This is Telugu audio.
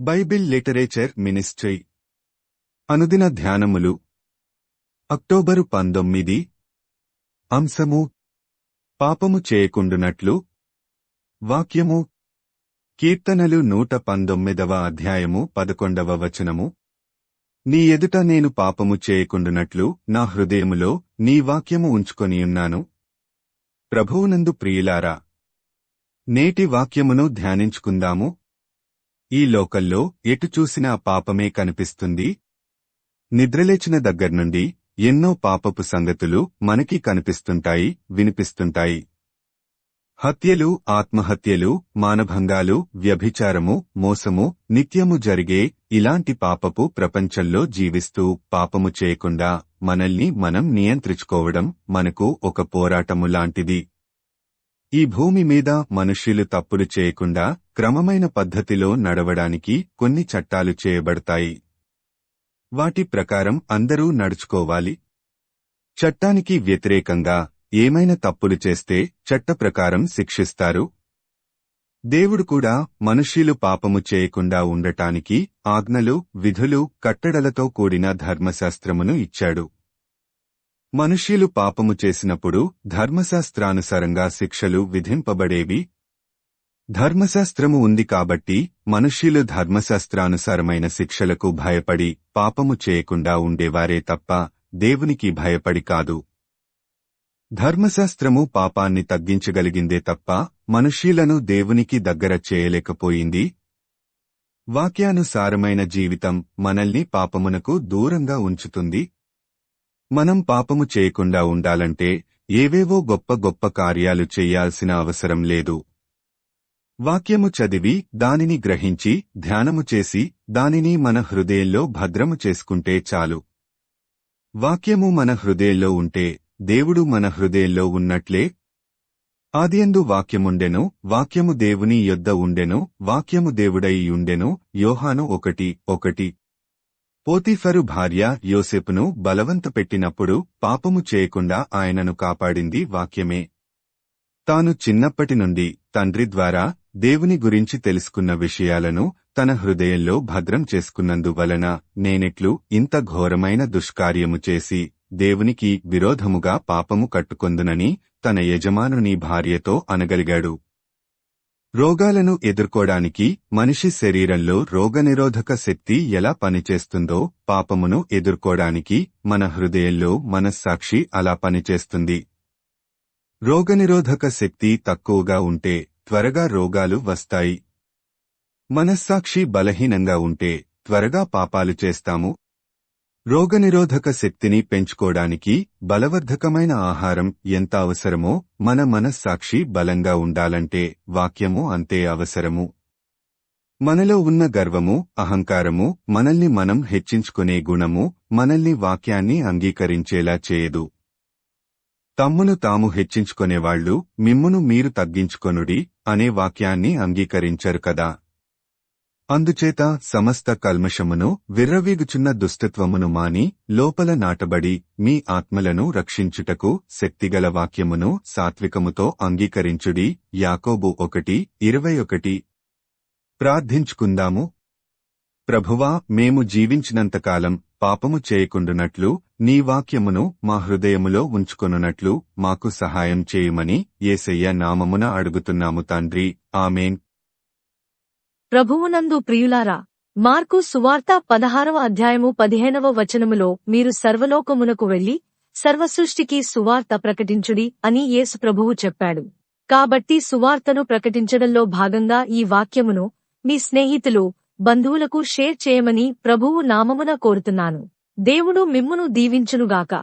బైబిల్ లిటరేచర్ మినిస్ట్రీ అనుదిన ధ్యానములు అక్టోబరు 19 అంశము పాపము చేయకుండునట్లు వాక్యము కీర్తనలు 119వ అధ్యాయము 11వ వచనము నీ ఎదుట నేను పాపము చేయకుండునట్లు నా హృదయములో నీ వాక్యము ఉంచుకొనియున్నాను. ప్రభువునందు ప్రియులారా, నేటి వాక్యమును ధ్యానించుకుందాము. ఈ లోకల్లో ఎటు చూసినా పాపమే కనిపిస్తుంది. నిద్రలేచిన దగ్గర్నుండి ఎన్నో పాపపు సంగతులు మనకి కనిపిస్తుంటాయి, వినిపిస్తుంటాయి. హత్యలు, ఆత్మహత్యలు, మానభంగాలు, వ్యభిచారము, మోసము నిత్యము జరిగే ఇలాంటి పాపపు ప్రపంచంలో జీవిస్తూ పాపము చేయకుండా మనల్ని మనం నియంత్రించుకోవడం మనకు ఒక పోరాటము లాంటిది. ఈ భూమి మీద మనుష్యులు తప్పులు చేయకుండా క్రమమైన పద్ధతిలో నడవడానికి కొన్ని చట్టాలు చేయబడతాయి. వాటి ప్రకారం అందరూ నడుచుకోవాలి. చట్టానికి వ్యతిరేకంగా ఏమైనా తప్పులు చేస్తే చట్ట ప్రకారం శిక్షిస్తారు. దేవుడు కూడా మనుష్యులు పాపము చేయకుండా ఉండటానికి ఆజ్ఞలు, విధులు, కట్టడలతో కూడిన ధర్మశాస్త్రమును ఇచ్చాడు. మనుష్యులు పాపము చేసినప్పుడు ధర్మశాస్త్రానుసారంగా శిక్షలు విధింపబడేవి. ధర్మశాస్త్రము ఉంది కాబట్టి మనుష్యులు ధర్మశాస్త్రానుసారమైన శిక్షలకు భయపడి పాపము చేయకుండా ఉండేవారే తప్ప దేవునికి భయపడి కాదు. ధర్మశాస్త్రము పాపాన్ని తగ్గించగలిగిందే తప్ప మనుష్యులను దేవునికి దగ్గర చేయలేకపోయింది. వాక్యానుసారమైన జీవితం మనల్ని పాపమునకు దూరంగా ఉంచుతుంది. మనం పాపము చేయకుండా ఉండాలంటే ఏవేవో గొప్ప గొప్ప కార్యాలు చెయ్యాల్సిన అవసరం లేదు. వాక్యము చదివి దానిని గ్రహించి ధ్యానము చేసి దానిని మన హృదయంలో భద్రము చేసుకుంటే చాలు. వాక్యము మన హృదయంలో ఉంటే దేవుడు మన హృదయంలో ఉన్నట్లే. ఆదియందు వాక్యముండెను, వాక్యము దేవుని యొద్ద ఉండెను, వాక్యము దేవుడై యుండెను. యోహాను 1:1. పోతీఫరు భార్య యోసేపును బలవంతపెట్టినప్పుడు పాపము చేయకుండా ఆయనను కాపాడింది వాక్యమే. తాను చిన్నప్పటి నుండి తండ్రి ద్వారా దేవుని గురించి తెలుసుకున్న విషయాలను తన హృదయంలో భద్రం చేసుకున్నందువలన నేనెట్లు ఇంత ఘోరమైన దుష్కార్యము చేసి దేవునికి విరోధముగా పాపము కట్టుకొందునని తన యజమానుని భార్యతో అనగలిగాడు. రోగాలను ఎదుర్కోడానికి మనిషి శరీరంలో రోగనిరోధక శక్తి ఎలా పనిచేస్తుందో పాపమును ఎదుర్కోడానికి మన హృదయంలో మనస్సాక్షి అలా పనిచేస్తుంది. రోగనిరోధక శక్తి తక్కువగా ఉంటే త్వరగా రోగాలు వస్తాయి. మనస్సాక్షి బలహీనంగా ఉంటే త్వరగా పాపాలు చేస్తాము. రోగనిరోధక శక్తిని పెంచుకోవడానికి బలవర్ధకమైన ఆహారం ఎంత అవసరమో మన మనస్సాక్షి బలంగా ఉండాలంటే వాక్యము అంతే అవసరము. మనలో ఉన్న గర్వము, అహంకారము, మనల్ని మనం హెచ్చించుకునే గుణము మనల్ని వాక్యాన్ని అంగీకరించేలా చేయదు. తమ్మును తాము హెచ్చించుకునేవాళ్లు మిమ్మును మీరు తగ్గించుకొనుడి అనే వాక్యాన్ని అంగీకరించరు కదా. అందుచేత సమస్త కల్మషమును, విర్రవీగుచున్న దుష్టత్వమును మాని లోపల నాటబడి మీ ఆత్మలను రక్షించుటకు శక్తిగల వాక్యమును సాత్వికముతో అంగీకరించుడి. యాకోబు 1:21. ప్రార్థించుకుందాము. ప్రభువా, మేము జీవించినంతకాలం పాపము చేయకుండునట్లు నీ వాక్యమును మా హృదయములో ఉంచుకొనున్నట్లు మాకు సహాయం చేయుమని యేసయ్య నామమున అడుగుతున్నాము తండ్రి. ఆమేన్. ప్రభువునందు ప్రియులారా, మార్కు సువార్త 16వ అధ్యాయము 15వ వచనములో మీరు సర్వలోకమునకు వెళ్లి సర్వసృష్టికి సువార్త ప్రకటించుడి అని యేసు ప్రభువు చెప్పాడు. కాబట్టి సువార్తను ప్రకటించడంలో భాగంగా ఈ వాక్యమును మీ స్నేహితులు, బంధువులకు షేర్ చేయమని ప్రభువు నామమున కోరుతున్నాను. దేవుడు మిమ్మును దీవించునుగాక.